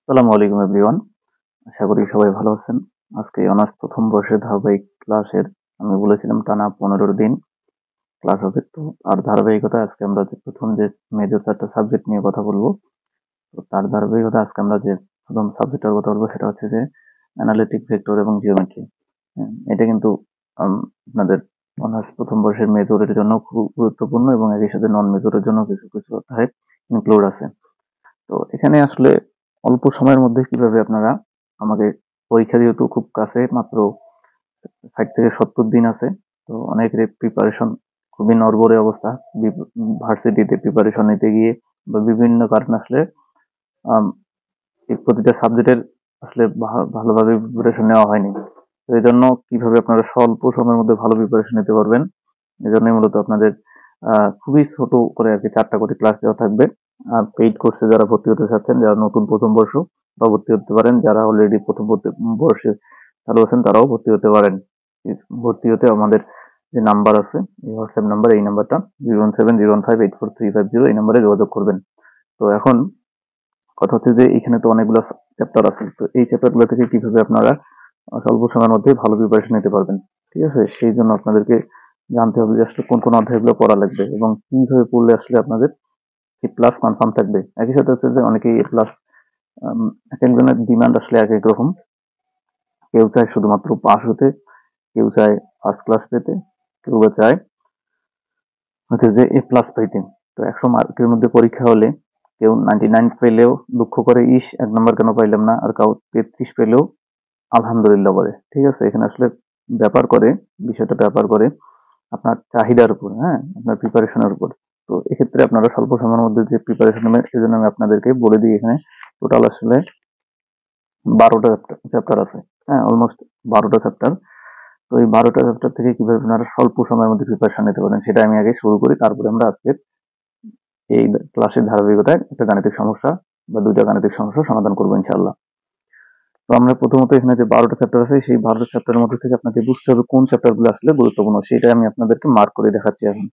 আসসালামু আলাইকুম এভরিওয়ান। আশা করি সবাই ভালো আছেন। আজকে অনার্স প্রথম বর্ষের ধারাবাহিক ক্লাসের আমি বলেছিলাম টানা 15 দিন ক্লাস হবে। তো আর ধারাবাহিকতা আজকে আমরা যে প্রথম যে মেজর 4টা সাবজেক্ট নিয়ে কথা বলবো। তো তার ধারাবাহিকতা আজকে আমরা যে প্রথম সাবজেক্টের কথা বলবো সেটা হচ্ছে যে অ্যানালিটিক ভেক্টর এবং জিওমেট্রি। এটা কিন্তু আপনাদের অনার্স প্রথম বর্ষের মেজরের জন্য খুব গুরুত্বপূর্ণ এবং একই সাথে নন মেজরের জন্য কিছু কিছু অধ্যায় ইনক্লুড আছে। তো এখানে আসলে অল্প সময়ের মধ্যে কিভাবে আপনারা আমাকে পরীক্ষা যেহেতু খুব কাছে মাত্র 60 থেকে 70 দিন আছে। তো অনেকের প্রিপারেশন খুবই নড়বড়ে অবস্থা। ভার্সিটিতে প্রিপারেশন নিতে গিয়ে বা বিভিন্ন কারণে আসলে আম, এই প্রতিটা সাবজেক্টের আসলে ভালোভাবে প্রিপারেশন নেওয়া হয়নি। তো এই জন্য কিভাবে আপনারা স্বল্প সময়ের মধ্যে ভালো প্রিপারেশন নিতে পারবেন, এই জন্যই মূলত আপনাদের খুবই ছোট করে আর কি 4টা করে ক্লাস দেওয়া থাকবে। আর পেইড কোর্সে যারা ভর্তি হতে চাচ্ছেন, যারা নতুন প্রথম বর্ষ বা ভর্তি হতে পারেন, যারা অলরেডি প্রথম বর্ষে চালু আছেন তারাও ভর্তি হতে পারেন। ভর্তি হতে আমাদের যে নাম্বার আছে, এই হোয়াটসঅ্যাপ নাম্বার, এই নাম্বারটা 01701584350, এই নাম্বারে যোগাযোগ করবেন। তো এখন কথা হচ্ছে যে এখানে তো অনেকগুলো চ্যাপ্টার আছে। তো এই চ্যাপ্টারগুলো থেকে কিভাবে আপনারা স্বল্প সময়ের মধ্যে ভালো প্রিপারেশন নিতে পারবেন, ঠিক আছে? সেই জন্য আপনাদেরকে জানতে হবে যে আসলে কোন কোন অধ্যায়গুলো পড়া লাগবে এবং কিভাবে পড়লে আসলে আপনাদের এ প্লাস কনফার্ম থাকবে। একই সাথে হচ্ছে যে অনেকেই এ প্লাস, এক একজনের ডিমান্ড আসলে এক এক রকম। কেউ চায় শুধুমাত্র পাস হতে, কেউ চায় ফার্স্ট ক্লাস পেতে, কেউ বা চায় হচ্ছে যে এ প্লাস পাইতে। তো 100 মার্কের মধ্যে পরীক্ষা হলে কেউ 99 পেলেও দুঃখ করে, ইস 1 নম্বর কেন পাইলাম না, আর কাউ 33 পেলেও আলহামদুলিল্লাহ বলে। ঠিক আছে, এখানে আসলে ব্যাপার করে, বিষয়টা ব্যাপার করে আপনার চাহিদার উপর, হ্যাঁ, আপনার প্রিপারেশনের উপর। তো এক্ষেত্রে আপনারা স্বল্প সময়ের মধ্যে যে প্রিপারেশন নেবেন সেজন্য আমি আপনাদেরকে বলে দিই। এখানে টোটাল আসলে 12টা চ্যাপ্টার আছে। হ্যাঁ, অলমোস্ট 12টা চ্যাপ্টার। তো এই 12টা চ্যাপ্টার থেকে কিভাবে আপনারা স্বল্প সময়ের মধ্যে প্রিপারেশন নিতে পারেন সেটা আমি আগে শুরু করি, তারপরে আমরা আজকের এই ক্লাসের ধারাবাহিকতায় একটা গাণিতিক সমস্যা বা 2টা গাণিতিক সমস্যা সমাধান করবো ইনশাআল্লাহ। তো আমরা প্রথমত এখানে যে 12টা চ্যাপ্টার আছে সেই 12টা চ্যাপ্টারের মধ্যে থেকে আপনাকে বুঝতে হবে কোন চ্যাপ্টার গুলো আসলে গুরুত্বপূর্ণ, সেটা আমি আপনাদেরকে মার্ক করে দেখাচ্ছি এখন।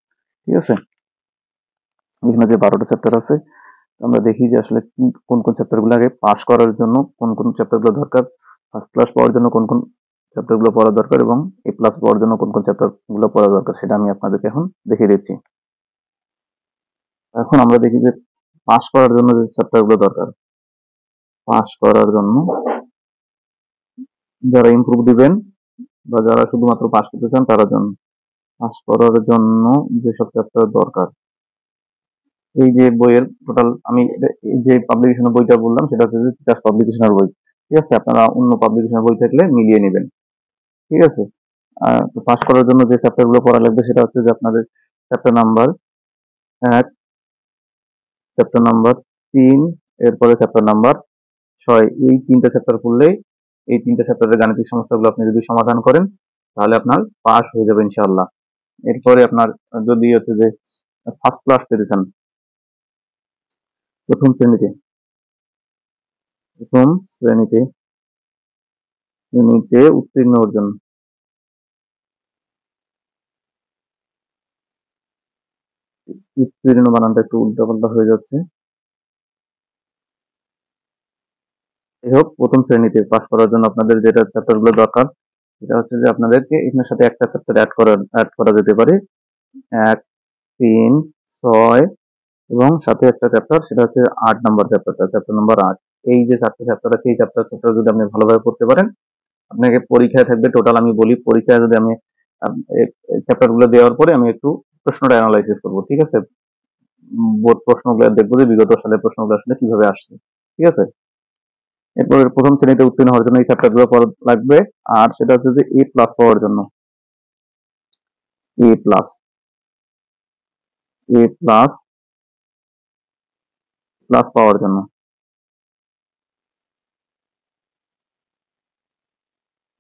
ঠিক আছে, এখানে যে 12টা চ্যাপ্টার আছে আমরা দেখি যে আসলে কোন কোন চ্যাপ্টার গুলো আগে পাস করার জন্য কোন কোন চ্যাপ্টার গুলো দরকার, ফার্স্ট ক্লাস পাওয়ার জন্য কোন কোন চ্যাপ্টার গুলো পড়া দরকার এবং এ প্লাস পাওয়ার জন্য কোন কোন চ্যাপ্টার গুলো পড়া দরকার, সেটা আমি আপনাদেরকে এখন দেখিয়ে দিচ্ছি। এখন আমরা দেখি যে পাস করার জন্য যে চ্যাপ্টার গুলো দরকার, পাস করার জন্য যারা ইমপ্রুভ দিবেন বা যারা শুধুমাত্র পাস করতে চান তার জন্য, পাস করার জন্য যেসব চ্যাপ্টার দরকার, এই যে বইয়ের টোটাল আমি এই যে পাবলিকেশনের বইটা বললাম সেটা হচ্ছে যে তিতাস পাবলিকেশনের বই। ঠিক আছে, আপনারা অন্য পাবলিকেশনের বই থাকলে মিলিয়ে নেবেন। ঠিক আছে, পাস করার জন্য যে চ্যাপ্টার গুলো পড়া লাগবে সেটা হচ্ছে যে আপনাদের চ্যাপ্টার নাম্বার 1, চ্যাপ্টার নাম্বার 3, এরপরে চ্যাপ্টার নাম্বার 6। এই 3টা চ্যাপ্টার পড়লেই, এই 3টা চ্যাপ্টারের গাণিতিক সমস্যাগুলো আপনি যদি সমাধান করেন তাহলে আপনার পাস হয়ে যাবে ইনশাআল্লাহ। এরপরে আপনার যদি হচ্ছে যে ফার্স্ট ক্লাস পেতে চান প্রথম শ্রেণীতে, প্রথম শ্রেণীতে শ্রেণীতে উত্তীর্ণ অর্জন, উত্তীর্ণ বানানটা একটু উল্টাপাল্টা হয়ে যাচ্ছে। যাই হোক, প্রথম শ্রেণীতে পাস করার জন্য আপনাদের যেটা চ্যাপ্টার গুলো দরকার সেটা হচ্ছে যে আপনাদেরকে এখানের সাথে একটা চ্যাপ্টার অ্যাড করা যেতে পারে। 1, 3, 6 এবং সাথে একটা চ্যাপ্টার, সেটা হচ্ছে 8 নম্বর চ্যাপ্টারটা, চ্যাপ্টার নাম্বার 8। এই যে 4টা চ্যাপ্টার আছে এই চ্যাপ্টার যদি আপনি ভালোভাবে পড়তে পারেন, আপনাকে পরীক্ষায় থাকবে টোটাল, আমি বলি পরীক্ষায় যদি আমি চ্যাপ্টার গুলো দেওয়ার পরে আমি একটু প্রশ্নটা অ্যানালাইসিস করবো। ঠিক আছে, বোর্ড প্রশ্নগুলো দেখবো যে বিগত সালের প্রশ্নগুলো আসলে কিভাবে আসছে। ঠিক আছে, এরপর প্রথম শ্রেণীতে উত্তীর্ণ হওয়ার জন্য এই চ্যাপ্টার গুলো পড়া লাগবে। আর সেটা হচ্ছে যে এ প্লাস পাওয়ার জন্য, এ প্লাস, এ প্লাস প্লাস পাওয়ার জন্য,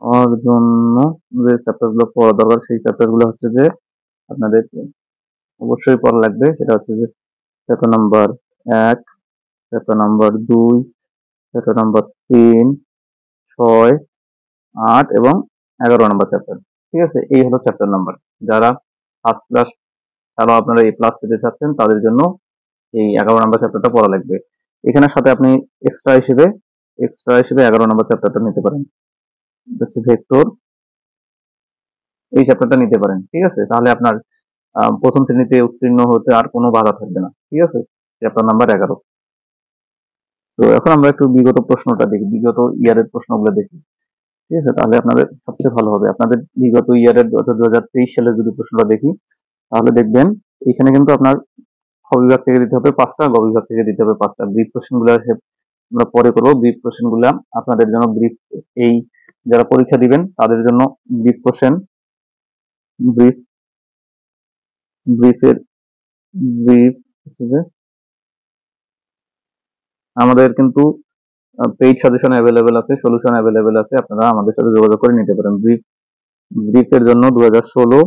পাওয়ার জন্য যে চ্যাপ্টার গুলো পড়া দরকার সেই চ্যাপ্টার গুলো হচ্ছে যে আপনাদের অবশ্যই পড়া লাগবে। সেটা হচ্ছে যে chapter number 1, chapter number 2, chapter number 3, 6, 8 এবং 11 নম্বর চ্যাপ্টার। ঠিক আছে, এই হলো চ্যাপ্টার নাম্বার। যারা ফার্স্ট ক্লাস ছাড়াও আপনারা এ প্লাস পেতে চাচ্ছেন তাদের জন্য এই 11 নম্বর চ্যাপ্টারটা পড়া লাগবে। এখানের সাথে আপনি এক্সট্রা হিসেবে এক্সট্রা হিসেবে 11 নম্বর চ্যাপ্টারটা নিতে পারেন, এটা হচ্ছে ভেক্টর, এই চ্যাপ্টারটা নিতে পারেন। ঠিক আছে, তাহলে আপনার প্রথম শ্রেণীতে উত্তীর্ণ হতে আর কোনো বাধা থাকবে না। ঠিক আছে, চ্যাপ্টার নাম্বার 11। তো এখন আমরা একটু বিগত প্রশ্নটা দেখি, বিগত ইয়ারের প্রশ্নগুলো দেখি। ঠিক আছে, তাহলে আপনাদের সবচেয়ে ভালো হবে। আপনাদের বিগত ইয়ারের 2023 সালের যদি প্রশ্নটা দেখি, তাহলে দেখবেন এখানে কিন্তু আপনার খ বিভাগ থেকে দিতে হবে 5টা, গ বিভাগ থেকে দিতে হবে 5টা। ব্রিফ কোশ্চেনগুলো আমরা পরে করবো। ব্রিফ কোশ্চেনগুলো আপনাদের জন্য ব্রিফ, এই যারা পরীক্ষা দিবেন তাদের জন্য ব্রিফ কোশ্চেন, ব্রিফ ব্রিফের ব্রিফ হচ্ছে যে আমাদের কিন্তু পেইড সাজেশন অ্যাভেলেবেল আছে, সলিউশন অ্যাভেলেবেল আছে, আপনারা আমাদের সাথে যোগাযোগ করে নিতে পারেন। ব্রিফের জন্য 2016,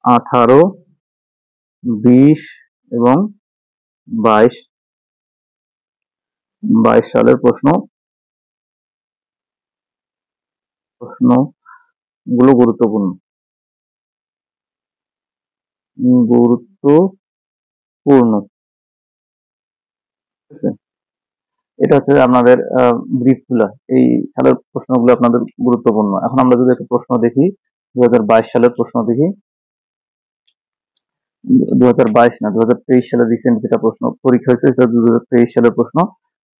18, 20 এবং 22 সালের প্রশ্নগুলো গুরুত্বপূর্ণ। ঠিক আছে, এটা হচ্ছে আপনাদের ব্রিফ গুলা, এই সালের প্রশ্নগুলো আপনাদের গুরুত্বপূর্ণ। এখন আমরা যদি একটা প্রশ্ন দেখি, 2022 সালের প্রশ্ন দেখি, 2022 না, 2023 সালের রিসেন্ট যেটা প্রশ্ন পরীক্ষা হয়েছে সেটা 2023 সালের প্রশ্ন।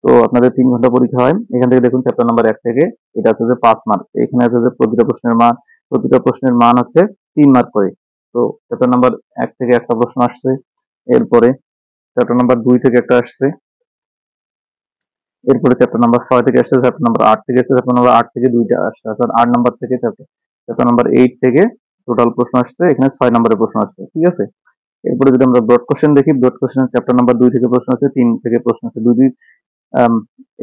তো আপনাদের 3 ঘন্টা পরীক্ষা হয়। এখান থেকে দেখুন চ্যাপ্টার নাম্বার 1 থেকে, এটা হচ্ছে যে 5 মার্ক। এখানে আছে যে প্রতিটা প্রশ্নের মান হচ্ছে 3 মার্ক করে। তো চ্যাপ্টার নাম্বার 1 থেকে একটা প্রশ্ন আসছে, এরপরে চ্যাপ্টার নাম্বার 2 থেকে একটা আসছে, এরপরে চ্যাপ্টার নাম্বার 6 থেকে আসছে, চ্যাপ্টার নাম্বার 8 থেকে আসছে, চ্যাপ্টার নাম্বার 8 থেকে 2টা আসছে, অর্থাৎ 8 নাম্বার থেকে চ্যাপ্টার নাম্বার 8 থেকে টোটাল প্রশ্ন আসছে, এখানে 6 নম্বরের প্রশ্ন আসছে। ঠিক আছে, এরপরে যদি আমরা ব্রড কোশ্চেন দেখি, ব্রড কোশ্চেন চ্যাপ্টার নাম্বার 2 থেকে প্রশ্ন আছে, 3 থেকে প্রশ্ন আছে, 2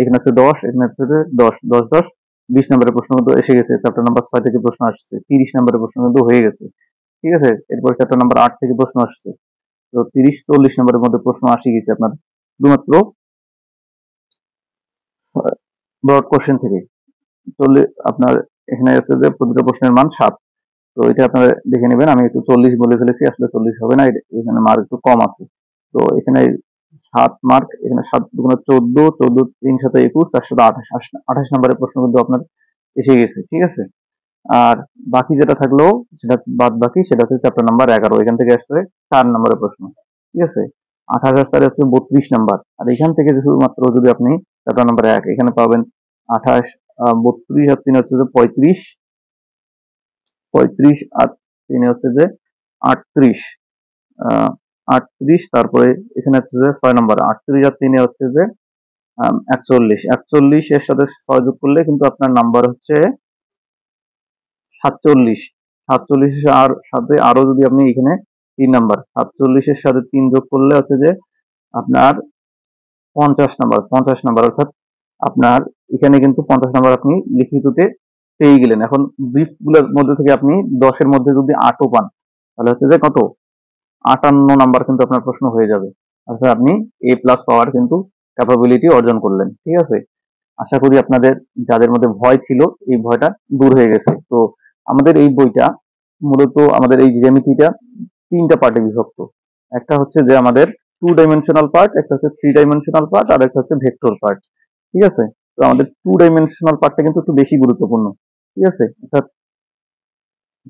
এখানে হচ্ছে 10, এখানে হচ্ছে 10 10 10 20 নম্বরের প্রশ্ন কিন্তু এসে গেছে। চ্যাপ্টার নাম্বার 6 থেকে প্রশ্ন আসছে, 30 নম্বরের প্রশ্ন কিন্তু হয়ে গেছে। ঠিক আছে, এরপর চ্যাপ্টার নাম্বার 8 থেকে প্রশ্ন আসছে, তো 30 40 নম্বরের মধ্যে প্রশ্ন আসে গেছে আপনার শুধুমাত্র ব্রড কোশ্চেন থেকে। চলে আপনার এখানে হচ্ছে যে প্রতিটা প্রশ্নের মান 7। তো এটা আপনারা দেখে নেবেন, আমি একটু 40 বলে ফেলেছি, আসলে 40 হবে না, এখানে মার্ক একটু কম আছে। তো এখানে 7 মার্ক, এখানে 7 দুগুণে 14, 14 3 7 21, 4 7 28, 28 নম্বরের প্রশ্ন কিন্তু আপনার এসে গেছে। ঠিক আছে, আর বাকি যেটা থাকলো সেটা হচ্ছে বাদ বাকি, সেটা হচ্ছে চ্যাপ্টার নাম্বার 11, এখান থেকে আসছে 4 নম্বরের প্রশ্ন। ঠিক আছে, 28 আর 4 হচ্ছে 32 নাম্বার, আর এখান থেকে শুধুমাত্র যদি আপনি চ্যাপ্টার নাম্বার 1 এখানে পাবেন 28, 32 আর 3 হচ্ছে যে 35, 35 আর 3 হচ্ছে যে 38, 38, তারপরে এখানে হচ্ছে যে 6 নম্বর 38 আর 3 হচ্ছে যে 41, 41 এর সাথে 6 যোগ করলে কিন্তু আপনার নাম্বার হচ্ছে 47, 47 আর সাথে আরো যদি আপনি এখানে 3 নাম্বার 47 এর সাথে 3 যোগ করলে হচ্ছে যে আপনার 50 নাম্বার, 50 নাম্বার, অর্থাৎ আপনার এখানে কিন্তু 50 নাম্বার আপনি লিখিততে পেয়ে গেলেন। এখন ব্রিফ গুলোর মধ্যে থেকে আপনি 10 এর মধ্যে যদি 8ও পান, তাহলে হচ্ছে যে কত 58 নাম্বার কিন্তু আপনার প্রশ্ন হয়ে যাবে, অর্থাৎ আপনি A+ পাওয়ার কিন্তু ক্যাপাবিলিটি অর্জন করলেন। ঠিক আছে, আশা করি আপনাদের যাদের মধ্যে ভয় ছিল এই ভয়টা দূর হয়ে গেছে। তো আমাদের এই বইটা মূলত আমাদের এই জ্যামিতিটা 3টা পার্টে বিভক্ত। একটা হচ্ছে যে আমাদের 2 ডাইমেনশনাল পার্ট, একটা হচ্ছে 3 ডাইমেনশনাল পার্ট, আর একটা হচ্ছে ভেক্টর পার্ট। ঠিক আছে, তো আমাদের 2 ডাইমেনশনাল পার্টটা কিন্তু একটু বেশি গুরুত্বপূর্ণ। ঠিক আছে, অর্থাৎ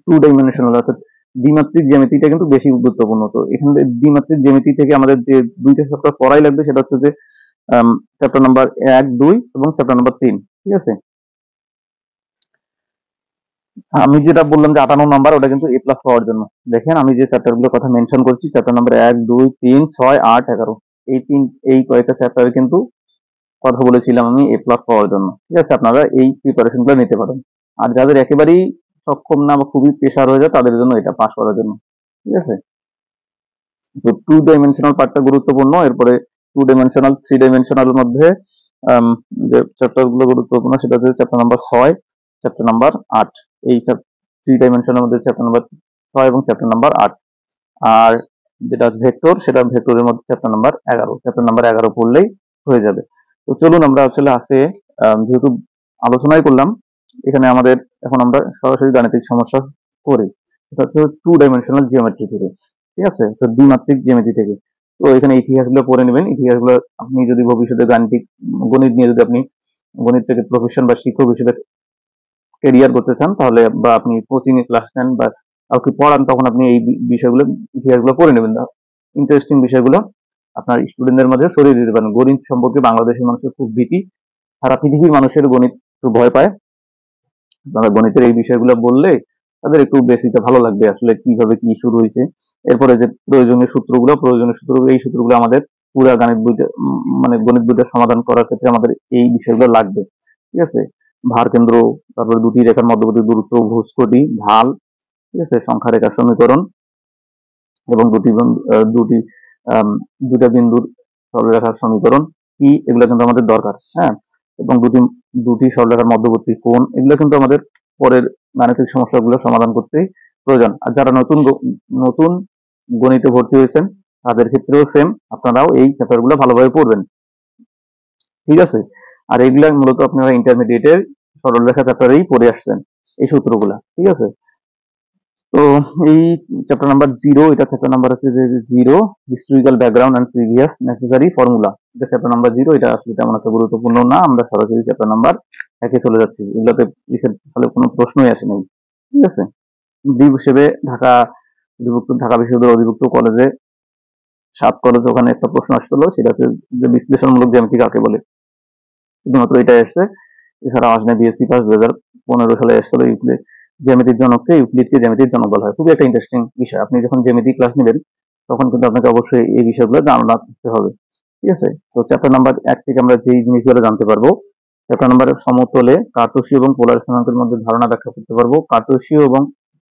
2 ডাইমেনশনাল অর্থাৎ দ্বিমাত্রিক জ্যামিতিটা কিন্তু বেশি গুরুত্বপূর্ণ। তো এখানে দ্বিমাত্রিক জ্যামিতি থেকে আমাদের যে 2টা চ্যাপ্টার পড়াই লাগবে, সেটা হচ্ছে যে চ্যাপ্টার নাম্বার 1 2 এবং চ্যাপ্টার নাম্বার 3। ঠিক আছে, আমি যেটা বললাম যে 58 নাম্বার, ওটা কিন্তু A+ পাওয়ার জন্য। দেখেন আমি যে চ্যাপ্টারগুলোর কথা মেনশন করছি, চ্যাপ্টার নাম্বার 1 2 3 6 8 11, এই কয়েকটা চ্যাপ্টারে কিন্তু কথা বলেছিলাম আমি A+ পাওয়ার জন্য। ঠিক আছে, আপনারা এই প্রিপারেশনগুলো নিতে পারেন। আর যাদের একেবারেই সক্ষম না বা খুবই প্রেসার হয়ে যায়, তাদের জন্য এটা পাস করার জন্য। ঠিক আছে, তো 2 ডাইমেনশনাল পার্টটা গুরুত্বপূর্ণ। এরপরে 2 ডাইমেনশনাল 3 ডাইমেনশনাল মধ্যে যে চ্যাপ্টার গুলো গুরুত্বপূর্ণ সেটা হচ্ছে চ্যাপ্টার নাম্বার 6, চ্যাপ্টার নাম্বার 8। এই 3 ডাইমেনশনের মধ্যে চ্যাপ্টার নাম্বার 6 এবং চ্যাপ্টার নাম্বার 8। আর যেটা ভেক্টর, সেটা ভেক্টরের মধ্যে চ্যাপ্টার নাম্বার 11। চ্যাপ্টার নাম্বার 11 পড়লেই হয়ে যাবে। তো চলুন আমরা আসলে আজকে যেহেতু আলোচনাই করলাম, এখানে আমাদের এখন আমরা সরাসরি গাণিতিক সমস্যা করি। এটা হচ্ছে 2 ডাইমেনশনাল জিওমেট্রি থেকে। ঠিক আছে, তো দ্বিমাত্রিক জ্যামিতি থেকে। তো এখানে ইতিহাসগুলো পড়ে নেবেন। ইতিহাসগুলো আপনি যদি ভবিষ্যতে গণিত নিয়ে যদি আপনি গণিত থেকে প্রফেশন বা শিক্ষক হিসেবে ক্যারিয়ার করতে চান, তাহলে বা আপনি কোচিং এ ক্লাস নেন বা কাউকে পড়ান, তখন আপনি এই বিষয়গুলো ইতিহাসগুলো পড়ে নেবেন। ইন্টারেস্টিং বিষয়গুলো আপনার স্টুডেন্টদের মাঝে ছড়িয়ে দিতে পারেন। গণিত সম্পর্কে বাংলাদেশের মানুষের খুব ভীতি, সারা পৃথিবীর মানুষের গণিত একটু ভয় পায়। আপনারা গণিতের এই বিষয়গুলো বললে তাদের একটু বেসিকটা ভালো লাগবে, আসলে কিভাবে কি শুরু হয়েছে। এরপরে যে প্রয়োজনীয় সূত্রগুলো, এই সূত্রগুলো আমাদের পুরা গণিত বইটা মানে গণিত বইটা সমাধান করার ক্ষেত্রে আমাদের এই বিষয়গুলো লাগবে। ঠিক আছে? ভার কেন্দ্র, তারপরে দুটি রেখার মধ্যবর্তী দূরত্ব, ভুসকটি, ঢাল, ঠিক আছে, সংখ্যা রেখার সমীকরণ এবং দুটি দুটা বিন্দুর সরলরেখার সমীকরণ কি, এগুলো কিন্তু আমাদের দরকার। হ্যাঁ, এবং দুটি সরলরেখার মধ্যবর্তী কোণ, এগুলো কিন্তু আমাদের পরের গাণিতিক সমস্যাগুলো সমাধান করতেই প্রয়োজন। আর যারা নতুন গণিতে ভর্তি হয়েছেন তাদের ক্ষেত্রেও সেম, আপনারাও এই চ্যাপ্টারগুলো ভালোভাবে পড়বেন। ঠিক আছে? আর এগুলা মূলত আপনারা ইন্টারমিডিয়েটের সরলরেখা চ্যাপ্টারেই পড়ে আসছেন এই সূত্রগুলা। ঠিক আছে? তো এই চ্যাপ্টার নাম্বার 0, এটা চ্যাপ্টার নাম্বার হচ্ছে যে 0 historical background and previous necessary formula. এটা চ্যাপ্টার নাম্বার 0, এটা আসলে তেমন একটা গুরুত্বপূর্ণ না, আমরা সরাসরি চ্যাপ্টার নাম্বার 1 চলে যাচ্ছি। এগুলোতে রিসেন্ট সালে কোনো প্রশ্নই আসে নাই। ঠিক আছে? দ্বীপ হিসেবে ঢাকা বিশ্ববিদ্যালয়ের অধিভুক্ত কলেজে 7 কলেজে ওখানে একটা প্রশ্ন আসছিল, সেটা হচ্ছে যে বিশ্লেষণমূলক জ্যামিতি কাকে বলে। শুধুমাত্র এটাই আসছে, এছাড়া আসলে বিএসসি পাস 2015 সালে আসছিল জ্যামিতির জনককে ইউক্লিডকে জ্যামিতির জনক বলা হয়। খুবই একটা ইন্টারেস্টিং বিষয়। আপনি যখন জ্যামিতি ক্লাস নেবেন তখন কিন্তু আপনাকে অবশ্যই এই বিষয়গুলো জানা থাকতে হবে। ঠিক আছে? তো চ্যাপ্টার নাম্বার 1 থেকে আমরা যেই জিনিসগুলো জানতে পারবো, চ্যাপ্টার নাম্বার সমতলে কার্টেসীয় এবং পোলার স্থানাঙ্কের মধ্যে ধারণা ব্যাখ্যা করতে পারবো। কার্টেসীয় এবং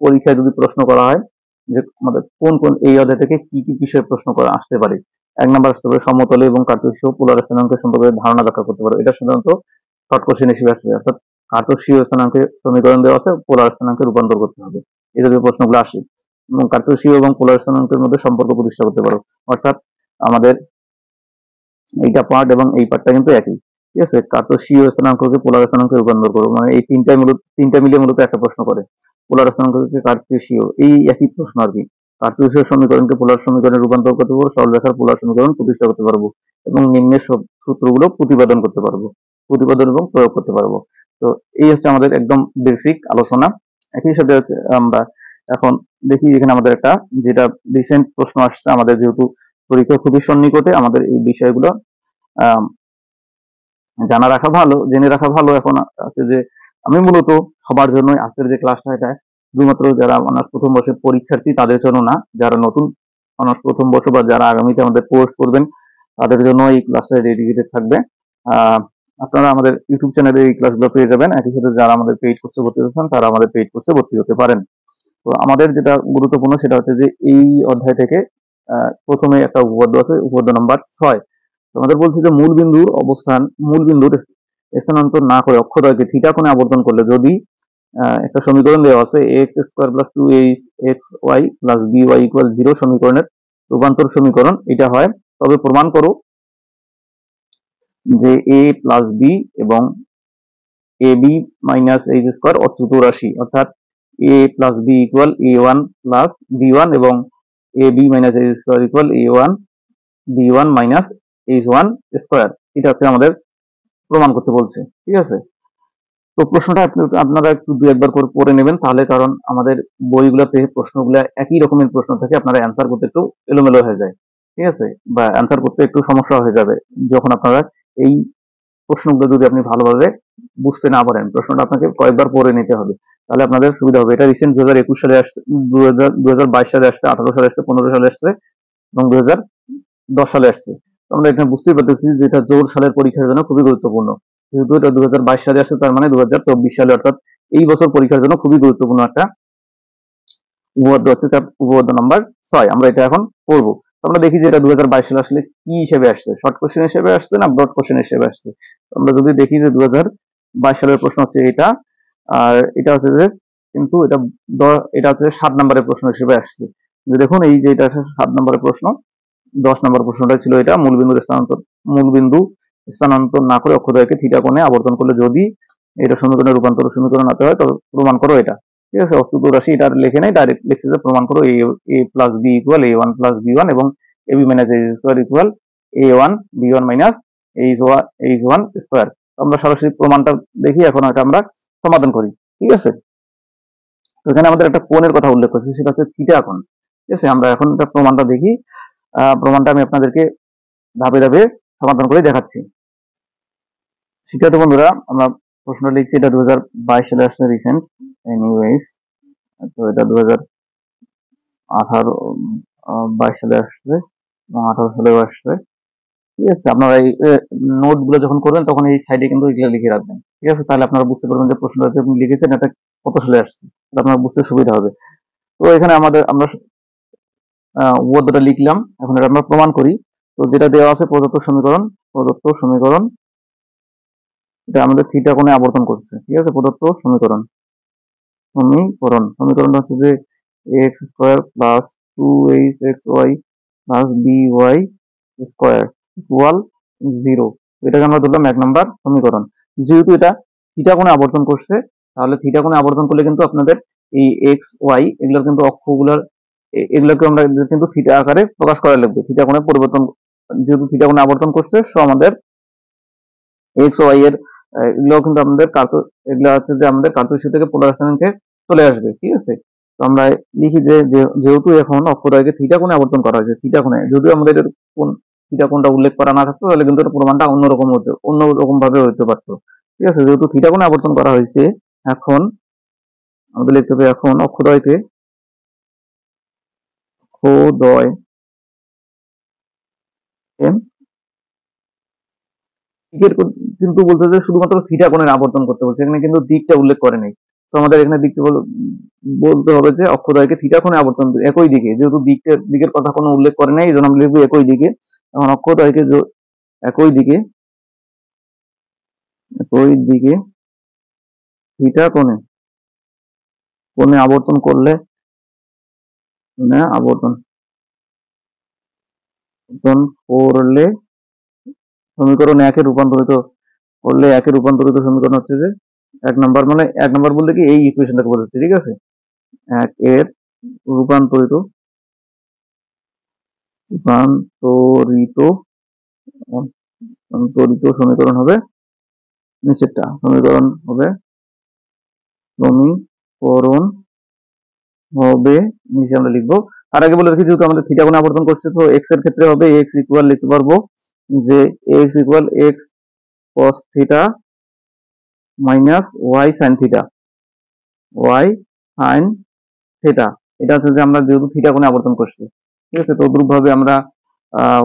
পরীক্ষায় যদি প্রশ্ন করা হয় যে আমাদের কোন এই অধ্যায় থেকে কি কি বিষয়ে প্রশ্ন করা আসতে পারে, 1 নাম্বার আসতে পারে সমতলে এবং কার্টেসীয় পোলার স্থানাঙ্কের সম্পর্কে ধারণা ব্যাখ্যা করতে পারবো। এটা সাধারণত শর্ট কোশ্চেন হিসেবে আসবে, অর্থাৎ কার্টেসীয় স্থানাঙ্কের সমীকরণ দেওয়া আছে, পোলার স্থানাঙ্কে রূপান্তর করতে হবে, এই জাতীয় প্রশ্নগুলো আসে। এবং কার্টেসীয় এবং পোলার স্থানাঙ্কের মধ্যে সম্পর্ক প্রতিষ্ঠা করতে পারো, অর্থাৎ আমাদের এইটা পার্ট এবং এই পার্টটা কিন্তু একই। ঠিক আছে? কার্টেসীয় স্থানাঙ্ককে পোলার স্থানাঙ্কে রূপান্তর করো, মানে এই তিনটা মিলে মূলত একটা প্রশ্ন করে। পোলার স্থানাঙ্ককে কার্টেসীয়, এই একই প্রশ্ন আর কি। কার্টেসীয় সমীকরণকে পোলার সমীকরণে রূপান্তর করতে পারবো, সরলরেখার পোলার সমীকরণ প্রতিষ্ঠা করতে পারবো এবং নিম্নের সব সূত্রগুলো প্রতিপাদন এবং প্রয়োগ করতে পারবো। তো এই হচ্ছে আমাদের একদম বেসিক আলোচনা। একই সাথে হচ্ছে আমরা এখন দেখি এখানে আমাদের একটা যেটা রিসেন্ট প্রশ্ন আসছে, আমাদের যেহেতু পরীক্ষা খুবই সন্নিকটে, আমাদের এই বিষয়গুলো জেনে রাখা ভালো। এখন আছে যে আমি মূলত সবার জন্য আজকের যে ক্লাসটা, এটা শুধুমাত্র যারা অনার্স প্রথম বর্ষের পরীক্ষার্থী তাদের জন্য না, যারা নতুন অনার্স প্রথম বর্ষ বা যারা আগামীতে আমাদের কোর্স করবেন তাদের জন্য এই ক্লাসটা ডেডিকেটেড থাকবে। আপনারা আমাদের ইউটিউব চ্যানেলে এই ক্লাসগুলো পেয়ে যাবেন। একই সাথে যারা আমাদের পেইড কোর্সে ভর্তি হচ্ছেন তারা আমাদের পেইড কোর্সে ভর্তি হতে পারেন। তো আমাদের যেটা গুরুত্বপূর্ণ সেটা হচ্ছে যে এই অধ্যায় থেকে প্রথমে একটা উপপাদ্য আছে, উপপাদ্য নাম্বার 6। আমাদের বলছে যে মূল বিন্দুর স্থানান্তর না করে অক্ষদ্বয়কে থিটা কোণে আবর্তন করলে যদি একটা সমীকরণ দেওয়া আছে ax² + 2axy + by = 0 সমীকরণের রূপান্তর সমীকরণ এটা হয়, তবে প্রমাণ করো যে a + b এবং ab - h² অচ্যুত রাশি, অর্থাৎ a + b = a1 + b1 এবং ab - h² = a1 b1 - h1²। এটা হচ্ছে আমাদের প্রমাণ করতে বলছে। ঠিক আছে? তো প্রশ্নটা আপনারা একটু 2-1 বার করে পড়ে নেবেন, তাহলে, কারণ আমাদের বইগুলোতে প্রশ্নগুলো একই রকমের প্রশ্ন থাকে, আপনারা অ্যান্সার করতে একটু এলোমেলো হয়ে যায়। ঠিক আছে? বা অ্যান্সার করতে একটু সমস্যা হয়ে যাবে যখন আপনারা এই প্রশ্নগুলো যদি আপনি ভালোভাবে বুঝতে না পারেন। প্রশ্নটা আপনাকে কয়েকবার পড়ে নিতে হবে, তাহলে আপনাদের সুবিধা হবে। এটা রিসেন্ট 2021 সালে আসছে, 2022 সালে আসছে, 18 সালে আসছে, 15 সালে আসছে এবং 2010 সালে আসছে। আমরা এখানে বুঝতেই পারতেছি যে এটা জোর সালের পরীক্ষার জন্য খুবই গুরুত্বপূর্ণ। যেহেতু এটা 2022 সালে আসছে, তার মানে 2024 সালে, অর্থাৎ এই বছর পরীক্ষার জন্য খুবই গুরুত্বপূর্ণ একটা উপপাদ্য হচ্ছে উপপাদ্য নাম্বার 6। আমরা এটা এখন পড়বো। আমরা দেখি যে এটা 2022 সালে আসলে কি হিসেবে আসছে, শর্ট কোশ্চেন হিসেবে আসছে না ব্রড কোশ্চেন হিসেবে আসছে। আমরা যদি দেখি যে 2022 সালের প্রশ্ন হচ্ছে এটা, আর এটা হচ্ছে যে কিন্তু এটা হচ্ছে 7 নম্বরের প্রশ্ন হিসেবে আসছে। দেখুন এই যে এটা আছে 7 নম্বরের প্রশ্ন, 10 নম্বর প্রশ্নটা ছিল এটা মূলবিন্দু স্থানান্তর না করে অক্ষদ্বয়কে থিটা কোণে আবর্তন করলে যদি এটা সমীকরণের রূপান্তর সমীকরণ হতে হয় তবে প্রমাণ করো এটা। ঠিক আছে? অচ্যুত রাশি এটা লেখে নাই, ডাইরেক্ট লিখছে যে প্রমাণ করো a + b = a1 + b1 এবং ab minus h square equal a1 b1 minus h1 square. আমরা সরাসরি প্রমাণটা দেখি, এখন এটা আমরা সমাধান করি। ঠিক আছে, তো এখানে আমাদের একটা কোণের কথা উল্লেখ করছে, সেটা হচ্ছে থিটা কোণ। ঠিক আছে, আমরা এখন এটা প্রমাণটা দেখি। প্রমাণটা আমি আপনাদেরকে ধাপে ধাপে সমাধান করে দেখাচ্ছি। শিক্ষার্থী বন্ধুরা, আমরা প্রশ্ন লিখছি, এটা 2022 সালে আসছে, রিসেন্ট এনিওয়েজ। তো এটা 2022 সালে আসছে এবং 2018 সালেও আসছে। ঠিক আছে, আপনারা এই নোট গুলো যখন করবেন তখন এই সাইডে কিন্তু এগুলো লিখে রাখবেন। ঠিক আছে, তাহলে আপনারা বুঝতে পারবেন যে প্রশ্নটা আপনি লিখেছেন এটা কত সালে আসছে, আপনার বুঝতে সুবিধা হবে। তো এখানে আমরা উপাদ্যটা লিখলাম, এখন এটা আমরা প্রমাণ করি। তো যেটা দেওয়া আছে প্রদত্ত সমীকরণ এটা আমাদের থিটা কোণে আবর্তন করছে। ঠিক আছে, প্রদত্ত সমীকরণটা হচ্ছে যে x square plus 2hxy plus by square equal 0। এটাকে আমরা ধরলাম 1 নম্বর সমীকরণ। যেহেতু এটা থিটা কোণে আবর্তন করছে, তাহলে থিটা কোণে আবর্তন করলে কিন্তু আপনাদের এই এক্স ওয়াই এগুলোর কিন্তু অক্ষগুলোর এগুলোকে আমরা কিন্তু থিটা আকারে প্রকাশ করা লাগবে। থিটা কোণে পরিবর্তন, যেহেতু থিটা কোণে আবর্তন করছে, সো আমাদের এক্স ওয়াই এর এগুলো কিন্তু আমাদের এগুলো হচ্ছে যে আমাদের কার্তেশীয় থেকে পোলার স্থানাঙ্কে চলে আসবে। ঠিক আছে, তো আমরা লিখি যে যেহেতু এখন অক্ষদ্বয়কে থিটা কোণে আবর্তন করা হয়েছে, থিটা কোণে যদিও আমাদের কোন থিটা কোণটা উল্লেখ করা না থাকতো তাহলে কিন্তু প্রমাণটা অন্যরকম ভাবে হতে পারতো। ঠিক আছে, যেহেতু থিটা কোণে আবর্তন করা হয়েছে, এখন আমাদের লিখতে হবে এখন অক্ষদ্বয়কে কিন্তু বলতে যে শুধুমাত্র থিটা কোণের আবর্তন করতে বলছে, এখানে কিন্তু দিকটা উল্লেখ করে নেই। তো আমাদের এখানে দিকটা বলতে হবে যে অক্ষদ্বয়কে থিটা কোণে আবর্তন একই দিকে, যেহেতু দিকের কথা কোনো উল্লেখ করে নাই, এই জন্য আমরা লিখবো একই দিকে। এখন অক্ষদ্বয়কে একই দিকে থিটা কোণে আবর্তন করলে সমীকরণ একে রূপান্তরিত সমীকরণ হচ্ছে যে 1 নম্বর, মানে 1 নম্বর বলতে কি এই ইকুয়েশনটাকে বোঝাচ্ছে। ঠিক আছে, 1 এর রূপান্তরিত সমীকরণ হবে নিচেরটা। সমীকরণ হবে নিচে আমরা লিখবো। তার আগে বলে রাখি, যেহেতু আমাদের থিটা কোণে আবর্তন করছে, তো এক্স এর ক্ষেত্রে হবে এক্স ইকুয়াল লিখতে পারবো যে x equal x cos theta minus y sine theta. এটা হচ্ছে যে আমরা যেহেতু থিটা কোণে আবর্তন করছি। ঠিক আছে, তদ্রুপ ভাবে আমরা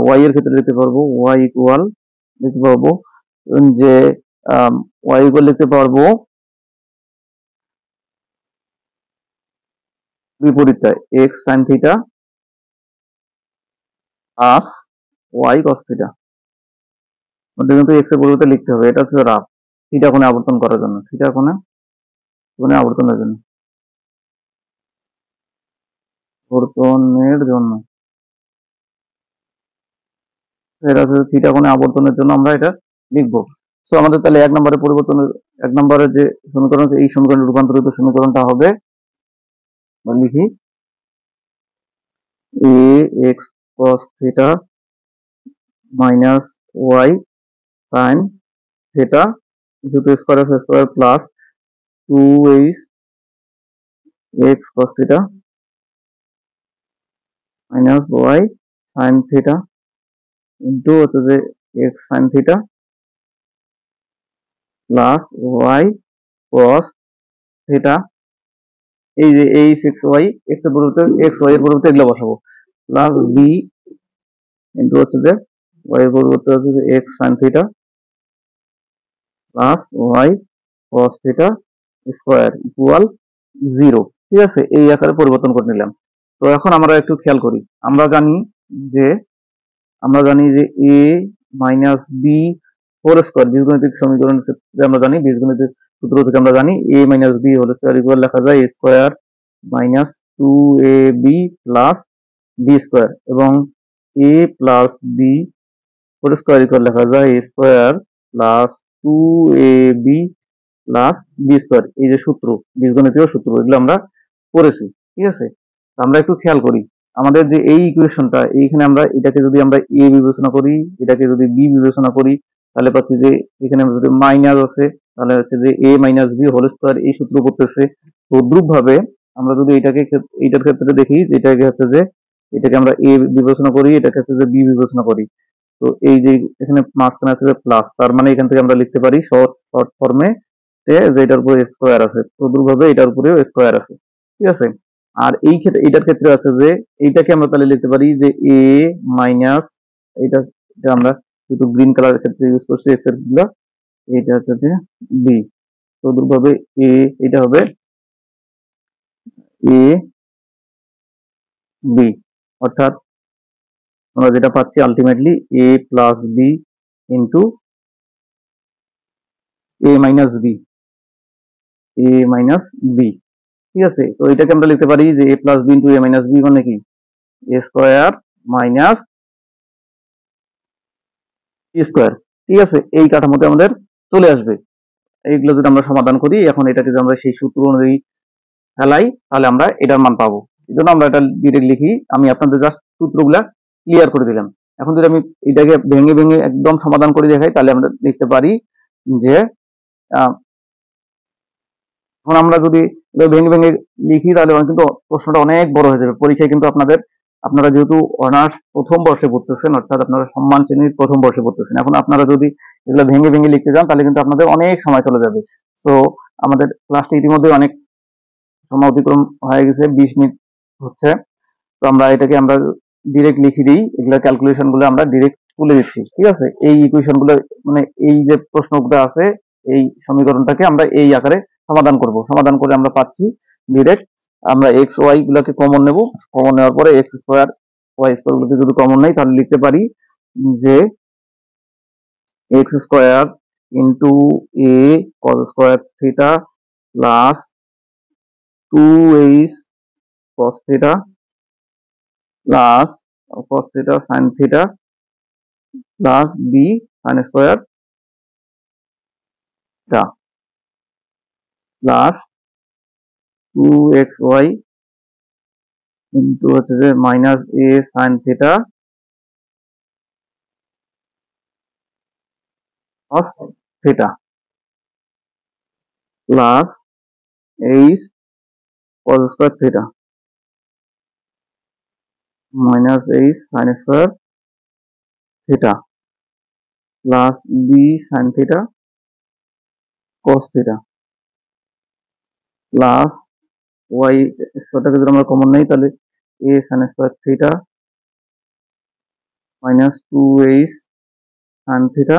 ওয়াই এর ক্ষেত্রে লিখতে পারবো ওয়াই ইকুয়াল যে লিখতে পারবো বিপরীতটা x sine theta plus y cos theta. কিন্তু এক্স এর পরিবর্তে লিখতে হবে, এটা হচ্ছে রাফ থিটা কোণে আবর্তন করার জন্য, থিটা কোণে আবর্তনের জন্য এটা হচ্ছে থিটা কোণে আবর্তনের জন্য আমরা এটা লিখবো। সো আমাদের তাহলে 1 নম্বরের যে সমীকরণ আছে, এই সমীকরণের রূপান্তরিত সমীকরণটা হবে, লিখি a x cos theta minus y sine theta যেহেতু স্কোয়ার আছে square plus 2h x cos theta minus y sine theta into হচ্ছে যে x sine theta plus y cos theta. এই যে এই এক্স ওয়াই এক্স এর পরিবর্তে এক্স ওয়াই এর পরিবর্তে এগুলো বসাবো, প্লাস বি ইন্টু হচ্ছে যে ওয়াই এর পরিবর্তে হচ্ছে যে x sine theta plus y cos theta square equal 0। ঠিক আছে, এই আকারে পরিবর্তন করে নিলাম। তো এখন আমরা একটু খেয়াল করি, আমরা জানি যে a minus b whole square বীজগণিতিক সমীকরণের ক্ষেত্রে আমরা জানি, বীজগণিতের সূত্র থেকে আমরা জানি a minus b whole square equal লেখা যায় a square minus 2ab plus b square, এবং a plus b whole square equal লেখা যায় a square plus 2ab plus b square. এই যে সূত্র, বীজগণিতীয় সূত্র, এগুলো আমরা পড়েছি। ঠিক আছে, আমরা একটু খেয়াল করি আমাদের যে এই ইকুয়েশনটা, এইখানে আমরা এটাকে যদি আমরা এ বিবেচনা করি, এটাকে যদি বি বিবেচনা করি, তাহলে পাচ্ছি যে এখানে যদি মাইনাস আছে, তাহলে হচ্ছে যে a minus b whole square, এই সূত্র করতেছে। তদ্রুপ ভাবে আমরা যদি এটাকে এইটার ক্ষেত্রে দেখি, এটাকে হচ্ছে যে এটাকে আমরা এ বিবেচনা করি, এটাকে হচ্ছে যে বি বিবেচনা করি। তো এই যে এখানে মাঝখানে আছে যে প্লাস, তার মানে এখান থেকে আমরা লিখতে পারি শর্ট শর্ট ফর্মে যে এটার উপরে স্কোয়ার আছে, তদ্রুপ ভাবে এটার উপরেও স্কোয়ার আছে। ঠিক আছে। আর এই ক্ষেত্রে এটার ক্ষেত্রে আছে যে এইটাকে আমরা তাহলে লিখতে পারি যে এ মাইনাস, এটা এটা আমরা শুধু গ্রিন কালারের ক্ষেত্রে ইউজ করছি এক্স এর গুলা, এটা হচ্ছে যে বি। তদ্রুপ ভাবে এ, এটা হবে এ বি, অর্থাৎ আমরা যেটা পাচ্ছি আলটিমেটলি এ প্লাস বি ইন্টু এ মাইনাস বি, এ মাইনাস বি। ঠিক আছে। তো এটাকে আমরা লিখতে পারি যে এ প্লাস বি ইন্টু এ মাইনাস বি মানে কি এ স্কোয়ার মাইনাস বি স্কোয়ার। ঠিক আছে, এই কাঠামোতে আমাদের চলে আসবে। এইগুলো যদি আমরা সমাধান করি, এখন এটাকে যদি আমরা সেই সূত্র অনুযায়ী ফেলাই, তাহলে আমরা এটার মান পাবো। এই জন্য আমরা এটা ডিরেক্ট লিখি, আমি আপনাদের জাস্ট সূত্রগুলা ক্লিয়ার করে দিলাম। এখন যদি আমি এটাকে ভেঙে ভেঙে একদম সমাধান করে দেখাই, তাহলে আমরা লিখতে পারি যে এখন আমরা যদি ভেঙে ভেঙে লিখি, তাহলে কিন্তু প্রশ্নটা অনেক বড় হয়ে যাবে পরীক্ষায়। কিন্তু আপনারা যেহেতু অনার্স প্রথম বর্ষে পড়তেছেন, অর্থাৎ আপনারা সম্মান শ্রেণীর প্রথম বর্ষে পড়তেছেন, এখন আপনারা যদি এগুলো ভেঙে ভেঙে লিখতে যান, তাহলে কিন্তু আপনাদের অনেক সময় চলে যাবে। সো আমাদের ক্লাসটি ইতিমধ্যে অনেক সময় অতিক্রম হয়ে গেছে, 20 মিনিট হচ্ছে। তো আমরা ডিরেক্ট লিখে দিই, এগুলো ক্যালকুলেশন গুলো আমরা ডিরেক্ট তুলে দিচ্ছি। ঠিক আছে, এই ইকুয়েশন গুলো মানে এই যে প্রশ্নগুলো আছে, এই সমীকরণটাকে আমরা এই আকারে সমাধান করব। সমাধান করে আমরা পাচ্ছি ডিরেক্ট, আমরা এক্স ওয়াই গুলোকে কমন নেব, কমন নেওয়ার পরে এক্স স্কোয়ার ওয়াই স্কোয়ার গুলোকে যদি কমন নেই, তাহলে লিখতে পারি যে x square into a cos square theta plus 2h cos theta plus cos theta sin theta plus b sin square theta plus 2xy into হচ্ছে যে minus a sin theta cos theta plus h cos square theta minus h sin square theta plus b sin theta cos theta plus y স্কোয়ারটাকে যদি আমরা common নেই, তাহলে a sin square theta মাইনাস 2h sin theta,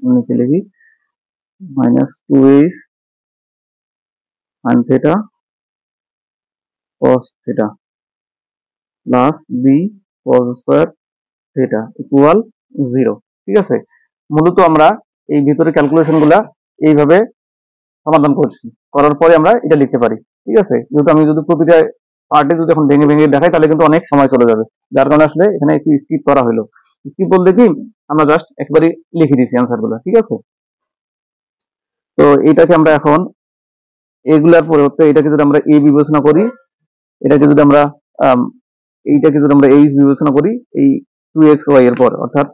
নিচে লিখি minus 2h sin theta cos theta plus b cos square theta equal 0। ঠিক আছে, মূলত আমরা এই ভিতরে ক্যালকুলেশন গুলা এইভাবে সমাধান করছি, করার পরে আমরা এটা লিখতে পারি। ঠিক আছে, যেহেতু আমি যদি প্রতিটা পার্টে যদি এখন ভেঙে ভেঙে দেখাই, তাহলে কিন্তু অনেক সময় চলে যাবে, যার কারণে আসলে এখানে একটু স্কিপ করা হলো। স্কিপ বলতে কি, আমরা জাস্ট একবারই লিখে দিয়েছি অ্যান্সার গুলো। ঠিক আছে, তো এটাকে আমরা এখন এগুলার পরিবর্তে এটাকে যদি আমরা এ বিবেচনা করি, এটাকে যদি আমরা এইটাকে যদি আমরা এইচ বিবেচনা করি, এই 2xy এর পর, অর্থাৎ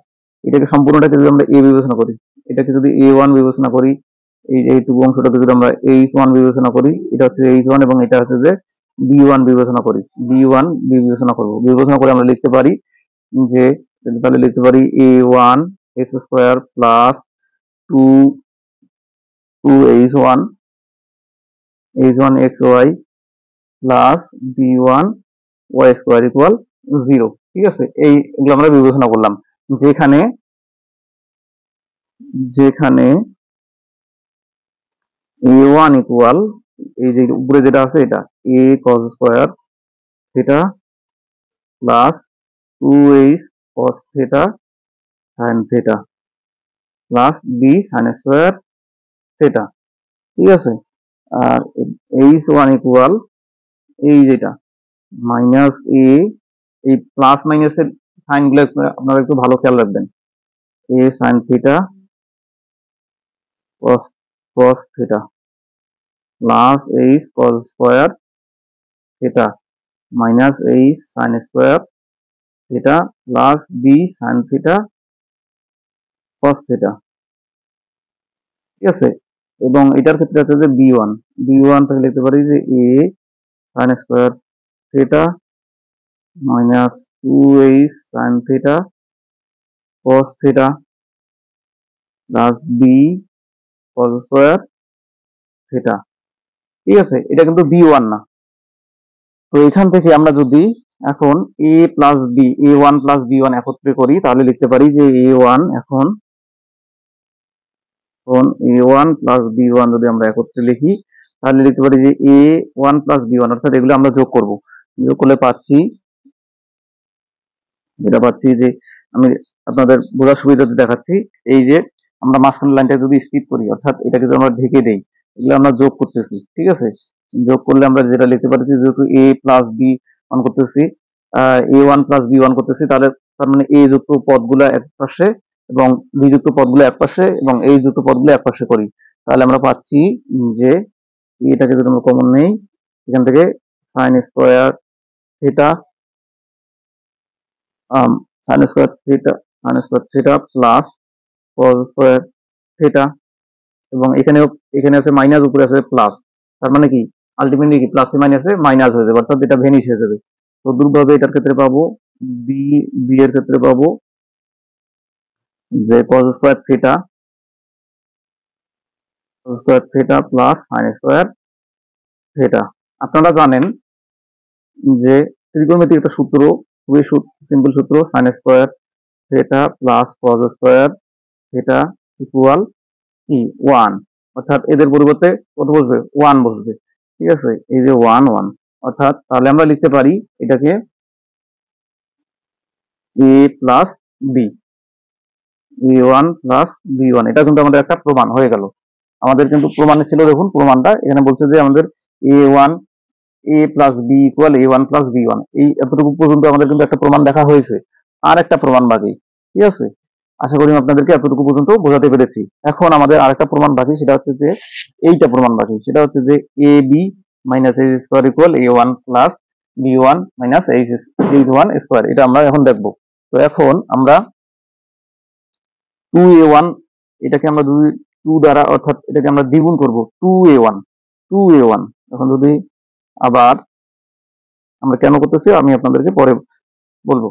এটাকে সম্পূর্ণটাকে যদি আমরা এ বিবেচনা করি, এটাকে যদি a1 বিবেচনা করি, এই যে এইটুকু অংশটাকে যদি আমরা h1 বিবেচনা করি, এটা হচ্ছে h1 এবং এটা হচ্ছে যে b1 বিবেচনা করি, b1 বিবেচনা করব, বিবেচনা করে আমরা লিখতে পারি যে, তাহলে লিখতে পারি a1 x square plus 2h1 xy plus b1 y square equal 0। ঠিক আছে, এইগুলো আমরা বিবেচনা করলাম, যেখানে যেখানে a1 ইকুয়াল এই যে উপরে যেটা আছে এটা a cos square theta plus 2h cos থিটা sin থিটা plus b sin square theta. ঠিক আছে, আর h1 ইকুয়াল এই যেটা মাইনাস a, এই প্লাস মাইনাসের সাইন গুলো আপনারা একটু ভালো খেয়াল রাখবেন, a sin theta cos theta plus h cos square theta minus H sine square theta plus B sine theta cos theta, ঠিক আছে। এবং এটার ক্ষেত্রে আছে যে বি ওয়ান থেকে লিখতে পারি যে a sine square theta minus two h sine theta cos theta plus b cos square theta, ঠিক আছে। এটা কিন্তু বি ওয়ান না। তো এখান থেকে আমরা যদি এখন এ ওয়ান প্লাস বি ওয়ান একত্রে করি তাহলে লিখতে পারি যে এ ওয়ান যদি আমরা একত্রে লিখি তাহলে লিখতে পারি যে এ ওয়ান প্লাস বি ওয়ান, অর্থাৎ এগুলো আমরা যোগ করব। যোগ করলে পাচ্ছি যে আমি আপনাদের বোঝার সুবিধাতে দেখাচ্ছি। এই যে আমরা মাঝখানের লাইনটা যদি স্কিপ করি, অর্থাৎ এটাকে যদি আমরা ঢেকে দেই, এগুলো আমরা যোগ করতেছি, ঠিক আছে। যোগ করলে আমরা যেটা লিখতে পারছি, যেহেতু এ প্লাস বি ওয়ান করতেছি, এ1+বি1 করতেছি, তার মানে এ যুক্ত পদগুলো এক পাশে এবং বি যুক্ত পদগুলো এক পাশে এবং এই যুক্ত পদগুলো এক পাশে করি, তাহলে আমরা পাচ্ছি যে এটাকে যদি আমরা কমন নেই এখান থেকে sign square theta sine square theta plus cos square theta, এবং এখানে আছে মাইনাস, উপরে আছে প্লাস, তার মানে কি আলটিমেটলি কি প্লাসে মাইনাসে মাইনাস হয়ে যাবে, অর্থাৎ এটা ভেনিশ হয়ে যাবে। তো দুর্ভাবে এটার ক্ষেত্রে পাবো বি বি এর ক্ষেত্রে পাবো যে cos square theta plus sign square theta. আপনারা জানেন যে ত্রিকোণমিতিক একটা সূত্র, খুবই সিম্পল সূত্র, sign square theta plus cos square theta equal কি 1, অর্থাৎ এদের পরিবর্তে কত বসবে 1 বসবে, ঠিক আছে। এই যে 1 অর্থাৎ তাহলে আমরা লিখতে পারি এটাকে এ প্লাস বি, এ1+বি1, এটা কিন্তু আমাদের একটা প্রমাণ হয়ে গেল। আমাদের কিন্তু প্রমাণে ছিল, দেখুন প্রমাণটা এখানে বলছে যে আমাদের এ প্লাস বি ইকুয়াল এ1+বি1, এই এতটুকু পর্যন্ত আমাদের কিন্তু একটা প্রমাণ দেখা হয়েছে, আর একটা প্রমাণ বাকি, ঠিক আছে। আশা করি আপনাদেরকে এতটুকু পর্যন্ত বোঝাতে পেরেছি। এখন আমাদের আরেকটা প্রমাণ বাকি, সেটা হচ্ছে যে এইটা প্রমাণ বাকি, সেটা হচ্ছে যে a b minus h square equal এ1+বি1 মাইনাস এইচ ওয়ান স্কোয়ার, এটা আমরা এখন দেখবো। তো এখন আমরা 2a1, এটাকে আমরা যদি 2 দ্বারা, অর্থাৎ এটাকে আমরা দ্বিগুণ করব 2a1, এখন যদি আবার আমরা কেন করতেছি আমি আপনাদেরকে পরে বলবো,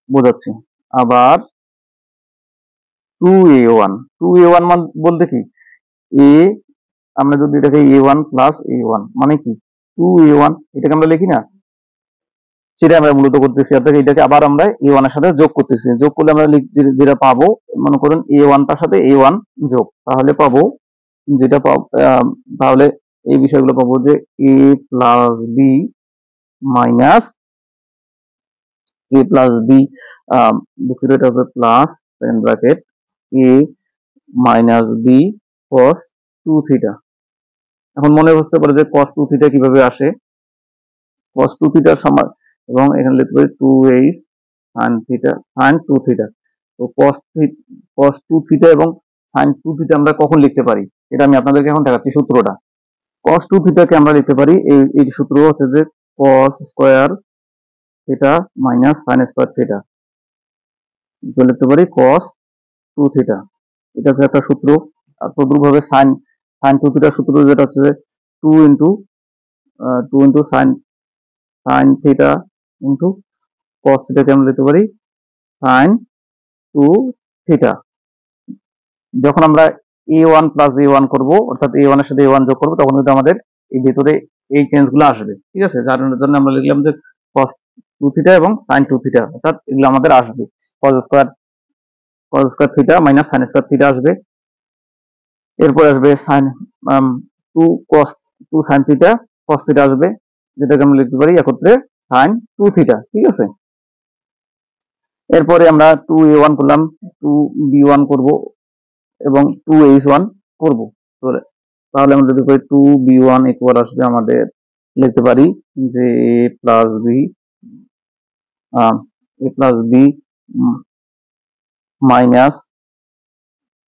বোঝাচ্ছি। আবার 2a1 মান বলতে কি এ, আমরা যদি এটাকে a1+a1 মানে কি 2a1, এটাকে আমরা লিখি না, সেটা আমরা মূলত করতেছি, অর্থাৎ এটাকে আবার আমরা a1 এর সাথে যোগ করতেছি। যোগ করলে আমরা যেটা পাবো, মনে করুন a1টার সাথে a1 যোগ, তাহলে পাবো যেটা তাহলে এই বিষয়গুলো পাবো যে এ প্লাস বি মাইনাস a+b, দুঃখিত, এটা হবে plus second bracket a-b cos 2 theta. এখন মনে হতে পারে যে cos 2 থিটা কিভাবে আসে, cos 2 থিটার সমান, এবং এখানে লিখতে পারি 2h sin 2 থিটা। তো cos 2 থিটা এবং sin 2 থিটা আমরা কখন লিখতে পারি, এটা আমি আপনাদেরকে এখন দেখাচ্ছি সূত্রটা। cos 2 থিটাকে আমরা লিখতে পারি, এই সূত্র হচ্ছে যে cos square theta minus sin square theta, লিখতে পারি cos 2 থিটা, এটা হচ্ছে একটা সূত্র। আর তদ্রুপভাবে sin 2 থিটার সূত্র যেটা হচ্ছে 2 into sin theta into cos থিটাকে আমরা লিখতে পারি sin 2 থিটা। যখন আমরা a1+a1 করব, অর্থাৎ a1 এর সাথে a1 যোগ করব, তখন কিন্তু আমাদের এই ভিতরে এই চেঞ্জগুলো আসবে, ঠিক আছে। যার জন্য আমরা লিখলাম যে cos 2 থিটা এবং sin 2 থিটা, অর্থাৎ এগুলো আমাদের আসবে। cos square theta minus sin square theta আসবে, এরপর আসবে sin 2 cos 2 sin theta cos theta আসবে, যেটাকে আমরা লিখতে পারি একত্রে sin 2 থিটা, ঠিক আছে। এরপরে আমরা 2a1 করলাম, 2b1 করব এবং 2h1 করব। তাহলে আমরা যদি করি 2b1 ইকুয়াল আসবে, আমাদের লিখতে পারি যে a+b minus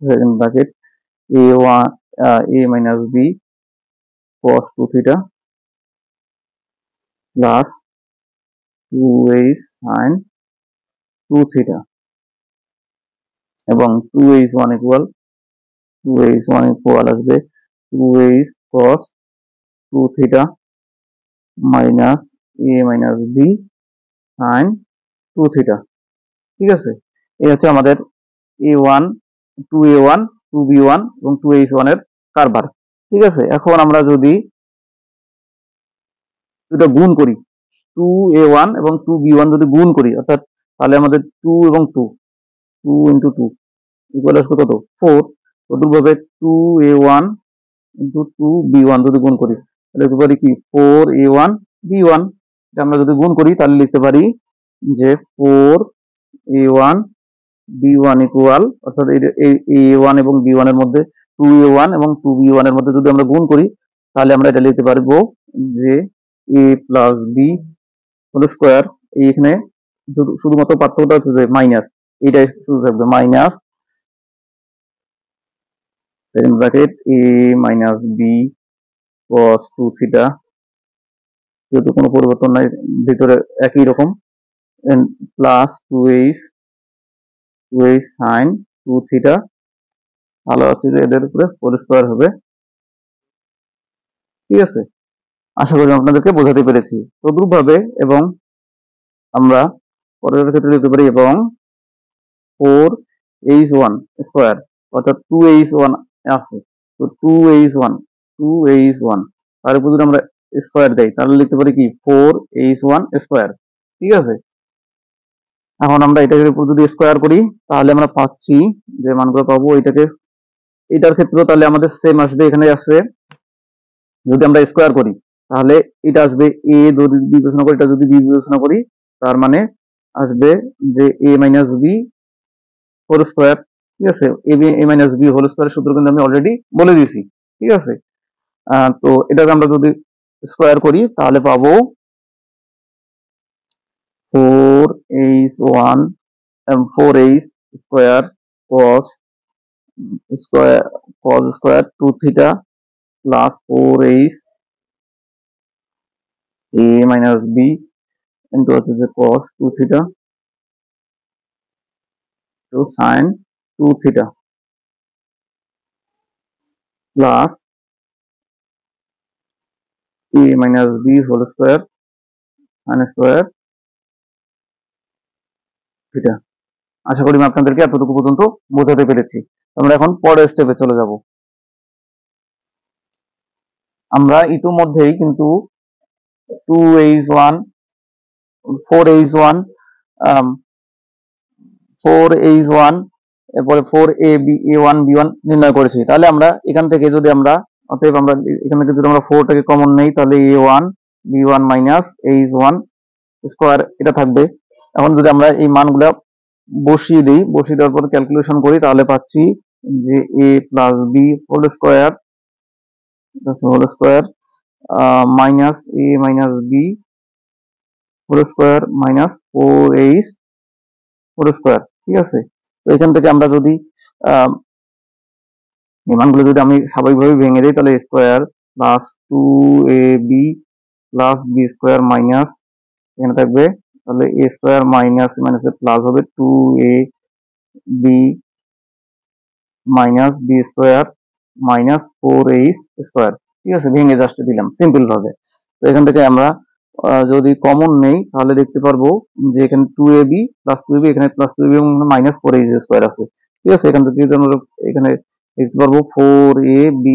second bracket a-b cos 2 theta plus 2h sin 2 theta এবং 2h1 ইকুয়াল আসবে 2h cos 2 theta minus a minus b sin 2 theta. ঠিক আছে, এই হচ্ছে আমাদের a1 2a1 2b1 এবং 2h1 এর কারবার। ঠিক আছে, এখন আমরা যদি এটা গুণ করি 2a1 এবং 2b1 যদি গুণ করি অর্থাৎ তাহলে আমাদের 2 এবং 2 ইন্টু 2 ইকুয়াল আসবে কত 4। তদ্রুপভাবে 2a1 ইন্টু 2b1 যদি গুণ করি তাহলে লিখতে পারি কি 4a1 b1। এটা আমরা যদি গুণ করি তাহলে লিখতে পারি যে 4a1 b1 ইকুয়াল অর্থাৎ এই a1 এবং b1 এর মধ্যে 2a1 এবং 2b1 এর মধ্যে যদি আমরা গুণ করি তাহলে আমরা এটা লিখতে পারবো যে a plus b whole square. এইখানে শুধুমাত্র পার্থক্যটা হচ্ছে যে মাইনাস, এটা শুধু থাকবে minus bracket a minus b cos 2 theta, যেহেতু কোনো পরিবর্তন নাই ভিতরে একই রকম, প্লাস 2h sin 2 থিটা, ভালো আছে যে এদের উপরে হোল স্কয়ার হবে। ঠিক আছে, আশা করি আপনাদেরকে বোঝাতে পেরেছি। তদ্রুপভাবে এবং আমরা পরের ক্ষেত্রে লিখতে পারি এবং 4h1 স্কয়ার অর্থাৎ 2h1 আছে, তো 2h1 তার উপর যদি আমরা স্কয়ার দেই তাহলে লিখতে পারি কি 4h1 স্কয়ার। ঠিক আছে, এখন আমরা এটাকে উপর যদি স্কয়ার করি তাহলে আমরা পাচ্ছি যে মানগুলো পাবো এটার ক্ষেত্রে তাহলে আমাদের সেম আসবে। এখানে আসছে যদি আমরা স্কয়ার করি তাহলে এটা আসবে a যদি বিবেচনা করি, এটা যদি b বিবেচনা করি তার মানে আসবে যে a minus b whole square. ঠিক আছে, a মাইনাস b হোল স্কয়ারের সূত্র কিন্তু আমি অলরেডি বলে দিয়েছি। ঠিক আছে, তো এটাকে আমরা যদি স্কয়ার করি তাহলে পাবো 4h1 4h square cos square 2 theta plus 4h a minus b into হচ্ছে যে cos 2 theta two sin 2 theta plus a minus b whole square sin square theta. আশা করি আমি আপনাদেরকে এতটুকু পর্যন্ত বোঝাতে পেরেছি। আমরা এখন পরের স্টেপে চলে যাব। আমরা ইতিমধ্যেই কিন্তু 2h1 4h1 4h1 এরপরে 4a1 b1 নির্ণয় করেছি। তাহলে আমরা এখান থেকে যদি আমরা অতএব আমরা এখান থেকে যদি আমরা 4 টাকে কমন নেই তাহলে a1 b1 minus h1 square এটা থাকবে। এখন যদি আমরা এই মানগুলো বসিয়ে দিই, বসিয়ে দেওয়ার পর ক্যালকুলেশন করি তাহলে পাচ্ছি যে a plus b whole square minus a minus b whole square minus 4h whole square. ঠিক আছে, তো এখান থেকে আমরা যদি এই মানগুলো যদি আমি স্বাভাবিকভাবে ভেঙে দিই তাহলে square plus 2ab plus b square minus এখানে থাকবে তাহলে a স্কয়ার মাইনাস মাইনাসে প্লাস হবে 2ab minus b square minus 4h square. ঠিক আছে, ভেঙে জাস্ট দিলাম সিম্পল ভাবে। তো এখান থেকে আমরা যদি কমন নেই তাহলে দেখতে পারবো যে এখানে 2ab প্লাস 2ab এখানে প্লাস 2ab এবং মাইনাস 4h স্কয়ার আছে। ঠিক আছে, এখান থেকে যদি আমরা এখানে দেখতে পারবো 4ab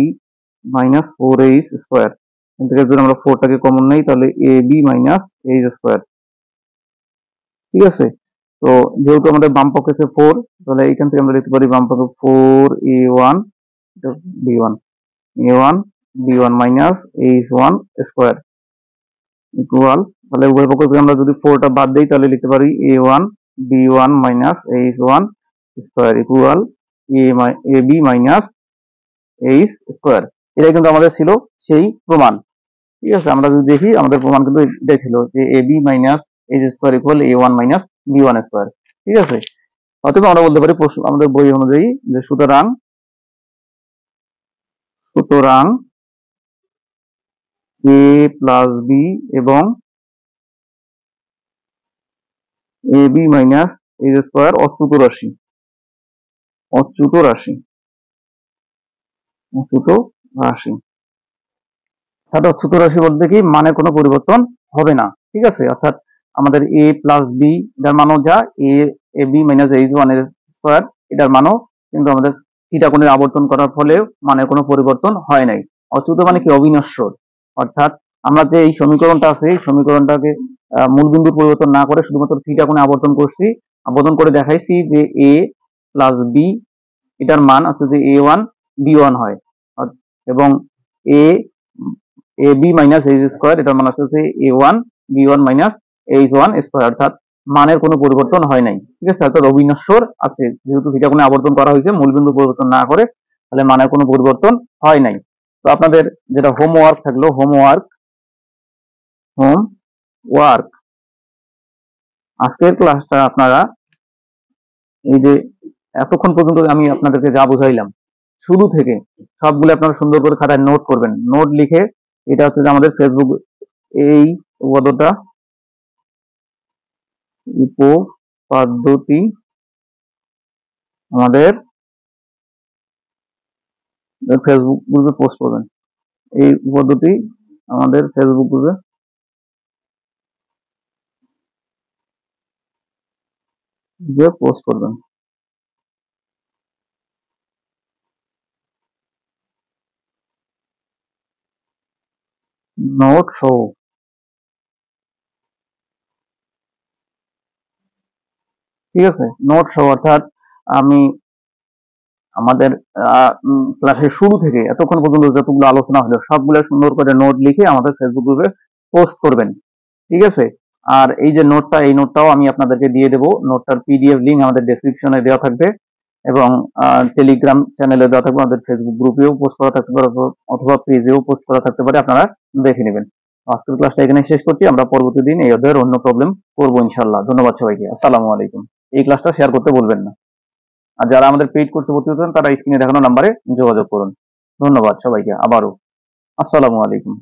মাইনাস 4h স্কয়ার। এখান থেকে যদি আমরা 4 টাকে কমন নেই তাহলে ab মাইনাস h স্কয়ার। ঠিক আছে, তো যেহেতু আমাদের বাম পক্ষে আছে 4 তাহলে এখান থেকে আমরা লিখতে পারি বাম পক্ষে 4a1 b1 minus h1 square equal, তাহলে উভয় পক্ষ থেকে আমরা যদি 4টা বাদ দেই তাহলে লিখতে পারি a1 b1 minus h1 square equal ab minus h square. এটাই কিন্তু আমাদের ছিল সেই প্রমাণ। ঠিক আছে, আমরা যদি দেখি আমাদের প্রমাণ কিন্তু এটাই ছিল যে ab minus h square equal a1 minus b1 square. ঠিক আছে, অথবা আমরা বলতে পারি প্রশ্ন আমাদের বই অনুযায়ী যে সুতরাং a প্লাস b এবং a b minus h square অচ্যুত রাশি, অচ্যুত রাশি, অচ্যুত রাশি। অর্থাৎ অচ্যুত রাশি বলতে কি মানে কোনো পরিবর্তন হবে না, ঠিক আছে। অর্থাৎ আমাদের এ প্লাস বি এটার মানও যা, এ a b minus h one এর স্কোয়ার এটার মানও কিন্তু আমাদের থিটা কোণের আবর্তন করার ফলে মানে কোনো পরিবর্তন হয় নাই। অচ্যুত মানে কি অবিনশ্বর। অর্থাৎ আমরা যে এই সমীকরণটা আছে এই সমীকরণটাকে মূলবিন্দু পরিবর্তন না করে শুধুমাত্র থিটা কোণে আবর্তন করছি, আবর্তন করে দেখাইছি যে এ প্লাস বি এটার মান আছে যে এ ওয়ান বি ওয়ান হয়, এবং a a b minus h square এটার মান আসছে a one b one minus h one square. অর্থাৎ মানের কোনো পরিবর্তন হয় নাই, ঠিক আছে। অর্থাৎ অবিনশ্বর আছে, যেহেতু থিটা কোণে আবর্তন করা হয়েছে মূলবিন্দু পরিবর্তন না করে, তাহলে মানের কোনো পরিবর্তন হয় নাই। তো আপনাদের যেটা হোমওয়ার্ক থাকলো, হোমওয়ার্ক আজকের ক্লাসটা আপনারা এই যে এতক্ষণ পর্যন্ত আমি আপনাদেরকে যা বুঝাইলাম শুরু থেকে সবগুলো আপনারা সুন্দর করে খাতায় নোট করবেন। নোট লিখে এটা হচ্ছে যে আমাদের ফেসবুক এই পদটা উপপাদ্যটি আমাদের ফেসবুক গ্রুপে পোস্ট করবেন। এই উপপাদ্যটি আমাদের ফেসবুক গ্রুপে পোস্ট করবেন। নোট সহ, ঠিক আছে। নোট সহ অর্থাৎ আমি আমাদের ক্লাসের শুরু থেকে এতক্ষণ পর্যন্ত যতগুলো আলোচনা হলো সবগুলো সুন্দর করে নোট লিখে আমাদের ফেসবুক গ্রুপে পোস্ট করবেন, ঠিক আছে। আর এই যে নোটটা, এই নোটটাও আমি আপনাদেরকে দিয়ে দেবো। নোটটার পিডিএফ লিঙ্ক আমাদের ডেসক্রিপশনে দেওয়া থাকবে এবং টেলিগ্রাম চ্যানেলে দেওয়া থাকবে, আমাদের ফেসবুক গ্রুপেও পোস্ট করা থাকতে পারে অথবা পেজেও পোস্ট করা থাকতে পারে, আপনারা দেখে নেবেন। আজকের ক্লাসটা এখানে শেষ করছি, আমরা পরবর্তী দিন এই অধ্যায়ের অন্য প্রবলেম করবো ইনশাল্লাহ। ধন্যবাদ সবাইকে, আসসালামু আলাইকুম। এই ক্লাসটা শেয়ার করতে ভুলবেন না। আর যারা আমাদের পেইড কোর্সে ভর্তি হচ্ছেন তারা স্ক্রিনে দেখানো নাম্বারে যোগাযোগ করুন। ধন্যবাদ সবাইকে আবারও, আসসালামু আলাইকুম।